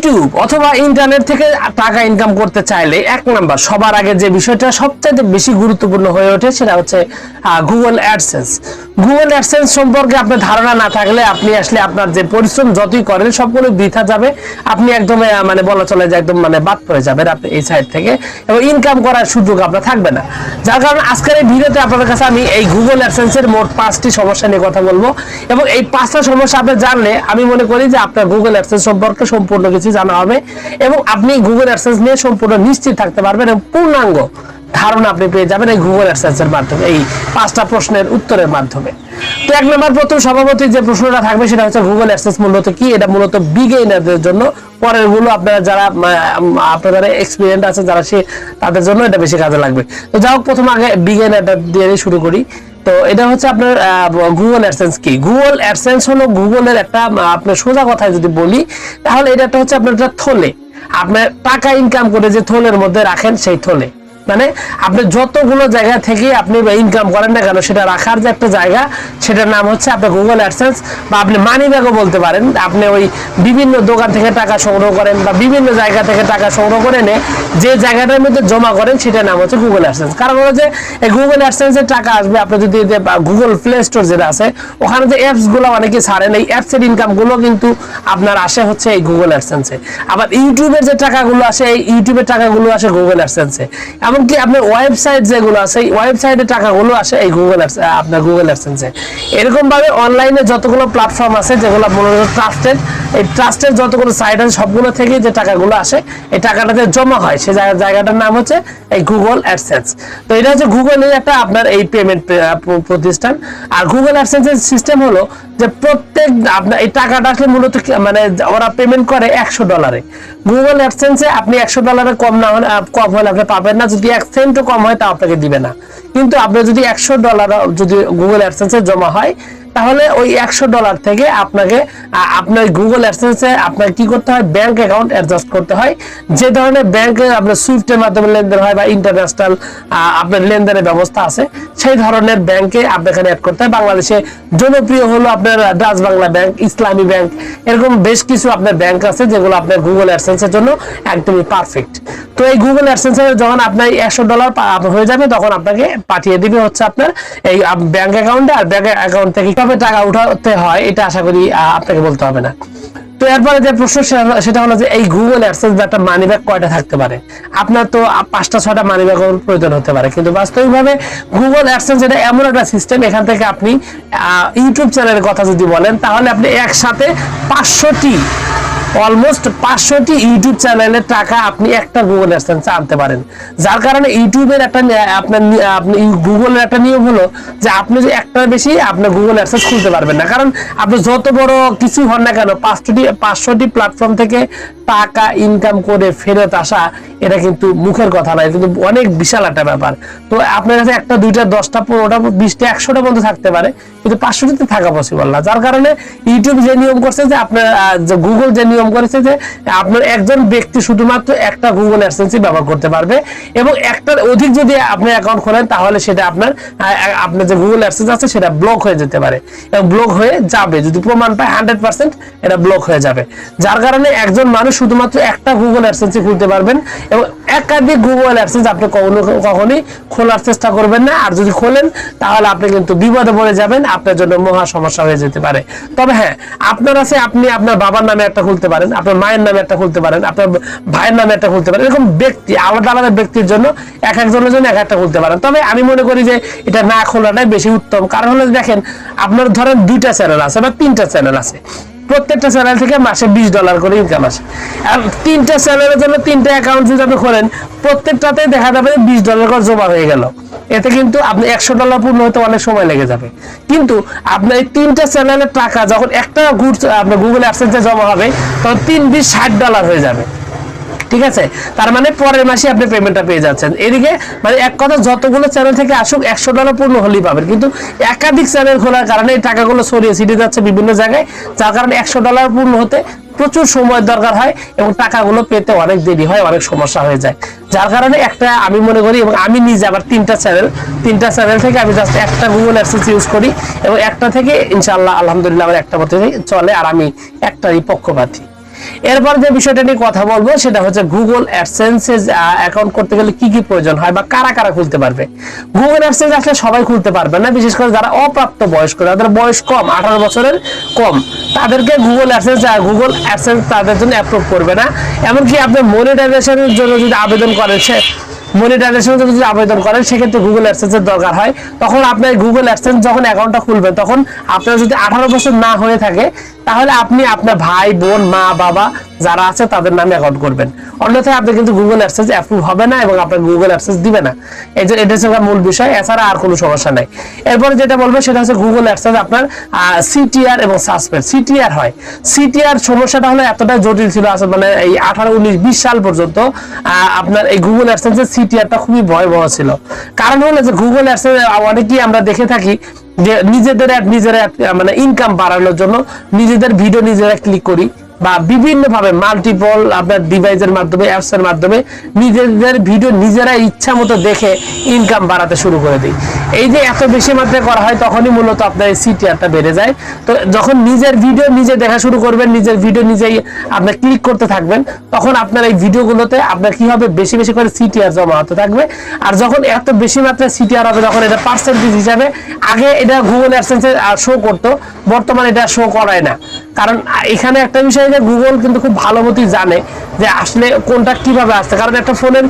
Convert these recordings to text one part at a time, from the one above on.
YouTube অথবা internet থেকে টাকা ইনকাম করতে চাইলে এক নাম্বার সবার আগে যে বিষয়টা সবচেয়ে বেশি গুরুত্বপূর্ণ হয়ে ওঠে সেটা হচ্ছে গুগল অ্যাডসেন্স। গুগল অ্যাডসেন্স সম্পর্কে আপনার ধারণা না থাকলে আপনি আসলে আপনার যে পরিশ্রম যতই করেন সবগুলো বৃথা যাবে। আপনি একদম মানে বলা চলে যে একদম মানে বাদ পড়ে যাবেন আপনি এই সাইড থেকে, এবং ইনকাম করার সুযোগ আপনার থাকবে না। যার কারণে আজকের এই ভিডিওতে আপনাদের কাছে আমি এই গুগল অ্যাডসেন্সের মোট 5টি সমস্যা নিয়ে কথা বলবো, এবং এই 5টা সমস্যা আপনি জানলে আমি মনে করি যে আপনার গুগল অ্যাডসেন্স সম্পর্কে সম্পূর্ণ কিছু জানা হবে, এবং আপনি গুগল অ্যাডসেন্স নিয়ে সম্পূর্ণ নিশ্চিত থাকতে পারবেন এবং পূর্ণাঙ্গ ধারণা আপনি পেয়ে যাবেন এই গুগল অ্যাডসেন্সের মাধ্যমে, এই 5টা প্রশ্নের উত্তরের মাধ্যমে। তো এক নম্বর প্রথম স্বভাবতই যে প্রশ্নটা থাকবে সেটা হচ্ছে গুগল অ্যাডসেন্স মূলত কি। এটা মূলত বিগিনারদের জন্য, পরের গুলো আপনারা যারা আপনাদের এক্সপেরিয়েন্স আছে যারা তাদের জন্য এটা বেশি কাজে লাগবে। তো যাই হোক, প্রথম আগে বিগিনারদের দিয়ে শুরু করি। তো এটা হচ্ছে আপনার গুগল অ্যাডসেন্স কি। গুগল অ্যাডসেন্স হলো গুগলের একটা, আপনার সোজা কথায় যদি বলি তাহলে এটা হচ্ছে আপনার একটা থলে, আপনার টাকা ইনকাম করে যে থলের মধ্যে রাখেন সেই থলে, মানে আপনি যতগুলো জায়গা থেকে আপনি ইনকাম করেন না কেন সেটা রাখার যে একটা জায়গা, সেটার নাম হচ্ছে আপনার গুগল অ্যাডসেন্স, বা আপনি মানি ব্যাগও বলতে পারেন। আপনি ওই বিভিন্ন দোকান থেকে টাকা সংগ্রহ করেন বা বিভিন্ন জায়গা থেকে টাকা সংগ্রহ করে এনে যে জায়গাটার মধ্যে জমা করেন সেটার নাম হচ্ছে গুগল অ্যাডসেন্স। কারণ হলো যে এই গুগল অ্যাডসেন্সের টাকা আসবে আপনি যদি গুগল প্লে স্টোর যেটা আছে ওখানে যে অ্যাপস গুলো অনেকে ছাড়েন, এই অ্যাপসের ইনকাম গুলো কিন্তু আপনার আসে হচ্ছে এই গুগল অ্যাডসেন্সে। আবার ইউটিউবের যে টাকাগুলো আসে, এই ইউটিউবের টাকাগুলো আসে গুগল অ্যাডসেন্সে। এমনকি আপনার ওয়েবসাইট যেগুলো আছে এই ওয়েবসাইটের টাকাগুলো আসে এই আপনার গুগল অ্যাডসেন্সে। এরকম ভাবে অনলাইনে যতগুলো প্ল্যাটফর্ম আছে যেগুলো মূলত ট্রাস্টেড, এই ট্রাস্টেড যতগুলো সাইট আছে সবগুলো থেকে যে টাকাগুলো আসে এই টাকাটাতে জমা হয় সেই জায়গাটার নাম হচ্ছে এই গুগল অ্যাডসেন্স। তো এটা হচ্ছে গুগলের একটা আপনার এই পেমেন্ট প্রতিষ্ঠান। আর গুগল অ্যাডসেন্সের সিস্টেম হলো যে প্রত্যেক আপনার এই টাকাটা আসলে মূলত মানে ওরা পেমেন্ট করে $100। গুগল অ্যাডসেন্সে আপনি $100 কম না হলে কম হলে আপনি পাবেন না, যদি 1 সেন্টও কম হয় তা আপনাকে দিবে না। কিন্তু আপনি যদি $100 যদি গুগল অ্যাডসেন্সে জমা হয় তাহলে ওই $100 থেকে আপনাকে আপনার গুগল অ্যাডসেন্সে আপনাকে কি করতে হয়, ব্যাংক অ্যাকাউন্ট অ্যাডজাস্ট করতে হয়। যে ধরনের ব্যাংকে আপনার সুইফটের মাধ্যমে লেনদেন হয় বা ইন্টারন্যাশনাল আপনার লেনদেনের ব্যবস্থা আছে সেই ধরনের ব্যাংকে আপনাকে অ্যাড করতে হয়। বাংলাদেশে জনপ্রিয় হলো আপনার ডাচ বাংলা ব্যাংক, ইসলামী ব্যাংক, এরকম বেশ কিছু আপনার ব্যাংক আছে যেগুলো আপনার গুগল অ্যাডসেন্সের জন্য একদমই পারফেক্ট। তো এই গুগল অ্যাডসেন্সে যখন আপনার $100 হয়ে যাবে তখন আপনাকে পাঠিয়ে দিবে হচ্ছে আপনার এই ব্যাংক অ্যাকাউন্টে, আর ব্যাংক অ্যাকাউন্ট থেকে কিভাবে টাকা উঠাতে হয় এটা আশা করি আপনাকে বলতে হবে না। তো এরপরে যে প্রশ্ন সেটা হলো যে এই গুগল অ্যাডসেন্স বা একটা মানি ব্যাগ কয়টা থাকতে পারে। আপনার তো 5টা-6টা মানি ব্যাগের প্রয়োজন হতে পারে, কিন্তু বাস্তবিকভাবে গুগল অ্যাডসেন্স এটা এমন একটা সিস্টেম, এখান থেকে আপনি ইউটিউব চ্যানেলের কথা যদি বলেন তাহলে আপনি একসাথে 500টি অলমোস্ট 500টি ইউটিউব চ্যানেলের টাকা আপনি একটা গুগল অ্যাডসেন্সে আনতে পারেন। যার কারণে ইউটিউবের একটা আপনি গুগলের একটা নিয়ম হলো যে আপনি যে একটার বেশি আপনার গুগল অ্যাডসেন্স খুলতে পারবেন না, কারণ আপনি যত বড় কিছু হন না কেন 500টি প্ল্যাটফর্ম থেকে টাকা ইনকাম করে ফেরত আসা এটা কিন্তু মুখের কথা নয়, কিন্তু অনেক বিশাল একটা ব্যাপার। তো আপনার কাছে 1টা 2টা 10টা 15টা 20টা 100টা পর্যন্ত থাকতে পারে, কিন্তু 500টিতে থাকা পসিবল না। যার কারণে ইউটিউব যে নিয়ম করছে যে আপনার গুগল যে নিয়ম করেছে যে আপনার একজন ব্যক্তি শুধুমাত্র একটা গুগল অ্যাডসেন্সই ব্যবহার করতে পারবে, এবং একটার অধিক যদি আপনি অ্যাকাউন্ট খোলেন তাহলে সেটা আপনার যে গুগল অ্যাডসেন্স আছে সেটা ব্লক হয়ে যেতে পারে, এবং ব্লক হয়ে যাবে যদি প্রমাণ পায় 100% এটা ব্লক হয়ে যাবে। যার কারণে একজন মানুষ শুধুমাত্র একটা গুগল অ্যাডসেন্সই খুলতে পারবেন, এবং একাধিক গুগল অ্যাডসেন্স আপনি কখনোই খোলার চেষ্টা করবেন না। আর যদি খোলেন তাহলে আপনি কিন্তু বিপদে পড়ে যাবেন, আপনার জন্য মহা সমস্যা হয়ে যেতে পারে। তবে হ্যাঁ, আপনার আছে আপনি আপনার বাবার নামে একটা খুলতে পারেন, আপনার মায়ের নামে একটা খুলতে পারেন, আপনার ভাইয়ের নামে একটা খুলতে পারেন, এরকম ব্যক্তি আলাদা আলাদা ব্যক্তির জন্য একজনের জন্য একটা খুলতে পারেন। তবে আমি মনে করি যে এটা না খোলাটাই বেশি উত্তম। কারণ হলো দেখেন, আপনার ধরেন 2টা চ্যানেল আছে বা 3টা চ্যানেল আছে, প্রত্যেকটা চ্যানেল থেকে মাসে $20 করে ইনকাম আসে। আর 3টা চ্যানেলের জন্য 3টা অ্যাকাউন্ট যদি আপনি খোলেন প্রত্যেকটাতে দেখা যাবে $20 করে জমা হয়ে গেল। এতে কিন্তু আপনি $100 পূর্ণ হতে অনেক সময় লেগে যাবে। কিন্তু আপনার এই 3টা চ্যানেলের টাকা যখন একটা আপনার গুগল অ্যাডসেন্সে জমা হবে তখন 3-20 $60 হয়ে যাবে। ঠিক আছে, তার মানে পরের মাসে আপনি পেমেন্টটা পেয়ে যাচ্ছেন। এদিকে মানে এক কথা যতগুলো চ্যানেল থেকে আসুক $100 পূর্ণ হলেই পাবেন, কিন্তু একাধিক চ্যানেল খোলার কারণে এই টাকাগুলো ছড়িয়ে ছিটিয়ে যাচ্ছে বিভিন্ন জায়গায়, যার কারণে $100 পূর্ণ হতে প্রচুর সময় দরকার হয় এবং টাকাগুলো পেতে অনেক দেরি হয়, অনেক সমস্যা হয়ে যায়। যার কারণে একটা আমি মনে করি, এবং আমি নিজে আবার 3টা চ্যানেল থেকে আমি জাস্ট একটা গুগল অ্যাডসেন্স ইউজ করি, এবং একটা থেকে ইনশাআল্লাহ আলহামদুলিল্লাহ আমার একটা মতে চলে, আর আমি একটারই পক্ষপাতী। এরপর যে বিষয়টা নিয়ে কথা বলবো সেটা হচ্ছে গুগল অ্যাডসেন্স অ্যাকাউন্ট করতে গেলে কি কি প্রয়োজন হয় বা কারা কারা খুলতে পারবে। গুগল অ্যাডসেন্স আসলে সবাই খুলতে পারবে না, বিশেষ করে যারা অপ্রাপ্ত বয়স্ক, যাদের বয়স কম 18 বছরের কম, তাদেরকে গুগল অ্যাডসেন্স তাদের জন্য অ্যাপ্রুভ করবে না। এমনকি আপনি মনিটাইজেশনের জন্য যদি আবেদন করেন, সেক্ষেত্রে গুগল অ্যাডসেন্সের দরকার হয়। তখন আপনার গুগল অ্যাডসেন্স যখন অ্যাকাউন্টটা খুলবেন, তখন আপনার যদি 18 বছর না হয়ে থাকে, তাহলে আপনি আপনার ভাই বোন মা বাবা যারা আছে তাদের নামে অ্যাকাউন্ট করবেন, অন্যথায় আপনি কিন্তু গুগল অ্যাডসেন্স অ্যাপ্রুভ হবে না এবং আপনার গুগল অ্যাডসেন্স দিবে না। এটা হচ্ছে মূল বিষয়, এছাড়া আর কোনো সমস্যা নাই। এরপরে যেটা বলবো সেটা হচ্ছে গুগল অ্যাডসেন্স আপনার সিটিআর এবং সাসপেন্ড। সিটিআর হয়, সিটিআর সমস্যাটা হলো এতটা জটিল ছিল, মানে এই 18 19 20 সাল পর্যন্ত আপনার এই গুগল অ্যাডসেন্সের সিটিআরটা খুবই ভয়াবহ ছিল। কারণ হলো যে গুগল অ্যাডসেন্স অনেকেই আমরা দেখে থাকি যে নিজেরা মানে ইনকাম বাড়ানোর জন্য নিজেদের ভিডিও নিজেরা ক্লিক করি বা বিভিন্ন ভাবে মাল্টিপল আপনার ডিভাইসের মাধ্যমে, অ্যাপস এর মাধ্যমে নিজেদের ভিডিও নিজেরা ইচ্ছা মতো দেখে ইনকাম বাড়াতে শুরু করে দিই। এই যে এত বেশি মাত্রায় করা হয়, তখনই মূলত আপনার এই সিটিআরটা বেড়ে যায়। তো যখন নিজের ভিডিও নিজে দেখা শুরু করবেন, নিজের ভিডিও নিজেই আপনি ক্লিক করতে থাকবেন, তখন আপনার এই ভিডিওগুলোতে আপনার কি হবে, বেশি বেশি করে সিটিআর জমা হতে থাকবে। আর যখন এত বেশি মাত্রায় সিটিআর হবে, তখন এটা পার্সেন্টেজ হিসাবে, আগে এটা গুগল অ্যাডসেন্সে শো করতো, বর্তমানে এটা শো করায় না। কারণ এখানে একটা বিষয় যে গুগল কিন্তু খুব ভালো মতোই জানে যে আসলে কোনটা কিভাবে আসছে। কারণ একটা ফোনের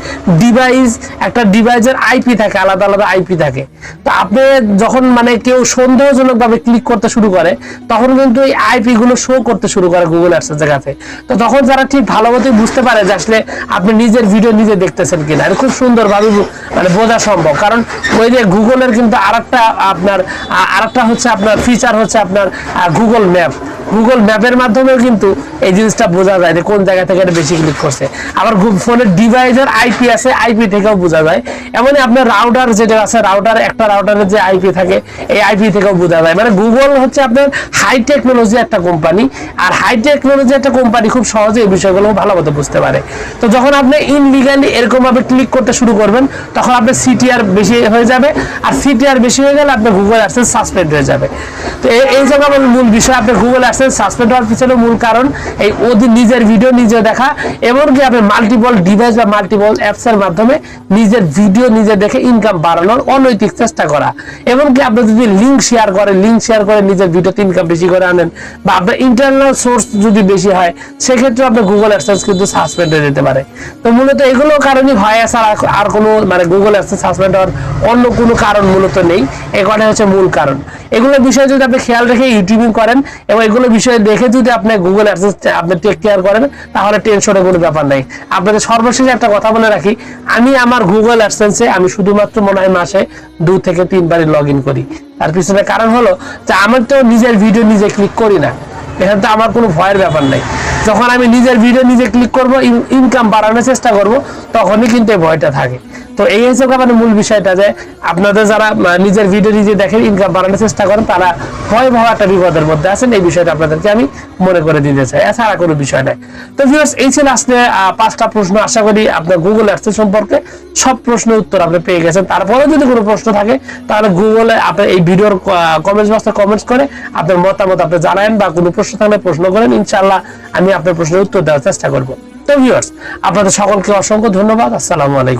একটা ডিভাইসের আইপি থাকে, আলাদা আলাদা আইপি থাকে। তো আপনি যখন মানে কেউ সন্দেহজনক ভাবে ক্লিক করতে শুরু করে, তখন কিন্তু এই আইপি গুলো শো করতে শুরু করে গুগল অ্যাডসেন্সের কাছে। তো তখন যারা ঠিক ভালো মতোই বুঝতে পারে যে আসলে আপনি নিজের ভিডিও নিজে দেখতেছেন কিনা, এটা খুব সুন্দরভাবে মানে বোঝা সম্ভব। কারণ ওই যে গুগলের কিন্তু আরেকটা হচ্ছে আপনার ফিচার হচ্ছে আপনার গুগল ম্যাপের মাধ্যমেও কিন্তু এই জিনিসটা বোঝা যায় যে কোন জায়গা থেকে এটা বেশি ক্লিক করছে। আবার ফোনের ডিভাইসের আইপি আছে, আইপি থেকেও বোঝা যায়। এমনই আপনার রাউটার যেটা আছে, একটা রাউটারের যে আইপি থাকে, এই আইপি থেকেও বোঝা যায়। মানে গুগল হচ্ছে আপনার হাই টেকনোলজি একটা কোম্পানি, আর হাই টেকনোলজি একটা কোম্পানি খুব সহজে এই বিষয়গুলো ভালো মতো বুঝতে পারে। তো যখন আপনি ইনলিগালি এরকম ভাবে ক্লিক করতে শুরু করবেন, তখন আপনার সিটিআর বেশি হয়ে যাবে, আর সিটিআর বেশি হয়ে গেলে আপনার গুগল অ্যাডসেন্স সাসপেন্ড হয়ে যাবে। তো এই জায়গা মূল বিষয়, আপনার গুগল অ্যাডসেন্স সাসপেন্ড হওয়ার পিছনে মূল কারণ এই নিজের ভিডিও নিজে দেখা, এমনকি আপনি মাল্টিপল ডিভাইস বা মাল্টিপল অ্যাপস এর মাধ্যমে নিজের ভিডিও নিজে দেখে ইনকাম বাড়ানোর অনৈতিক চেষ্টা করা। এমনকি আপনি যদি লিঙ্ক শেয়ার করে নিজের ভিডিওতে ইনকাম বেশি করে আনেন, বা আপনার ইন্টারনাল সোর্স যদি বেশি হয়, সেক্ষেত্রে আপনার গুগল অ্যাডসেন্স কিন্তু সাসপেন্ড হয়ে যেতে পারে। তো মূলত এগুলো কারণই হয়, আর কোনো মানে গুগল অ্যাডসেন্স সাসপেন্ড হওয়ার অন্য কোনো কারণ মূলত নেই। এখানে হচ্ছে মূল কারণ। এগুলো বিষয়ে যদি আপনি খেয়াল রেখে ইউটিউবিং করেন এবং এগুলো বিষয়ে দেখে যদি আপনি গুগল অ্যাডসেন্স আপনি টেক কেয়ার করেন, তাহলে টেনশনের কোনো ব্যাপার নাই। আপনাদের সর্বশেষ একটা কথা বলে রাখি, আমি আমার গুগল অ্যাডসেন্সে আমি শুধুমাত্র মনে হয় মাসে 2 থেকে 3 বারই লগ ইন করি। তার পিছনে কারণ হলো যে আমার তো নিজের ভিডিও নিজে ক্লিক করি না, এখানে তো আমার কোনো ভয়ের ব্যাপার নাই। যখন আমি নিজের ভিডিও নিজে ক্লিক করব, ইনকাম বাড়ানোর চেষ্টা করব, তখনই কিন্তু এই ভয়টা থাকে। তো এই হিসেবে মানে মূল বিষয়টা যে আপনাদের যারা নিজের ভিডিও নিজে দেখেন, ইনকাম বাড়ানোর চেষ্টা করেন, তারা ভয়াবহ একটা বিপদের মধ্যে আছেন। এই বিষয়টা আপনাদেরকে আমি মনে করে দিতে চাই, এছাড়া কোনো বিষয় নাই। তো ভিউয়ার্স, এই ছিল আসলে 5টা প্রশ্ন। আশা করি আপনার গুগল অ্যাডসেন্স সম্পর্কে সব প্রশ্নের উত্তর আপনি পেয়ে গেছেন। তারপরে যদি কোনো প্রশ্ন থাকে, তাহলে গুগলে আপনি এই ভিডিওর কমেন্টস বক্সে কমেন্টস করে আপনার মতামত আপনি জানান, বা কোনো প্রশ্ন থাকলে প্রশ্ন করেন। ইনশাআল্লাহ আমি আপনার প্রশ্নের উত্তর দেওয়ার চেষ্টা করব। তো ভিউয়ার্স, আপনাদের সকলকে অসংখ্য ধন্যবাদ। আসসালামু আলাইকুম।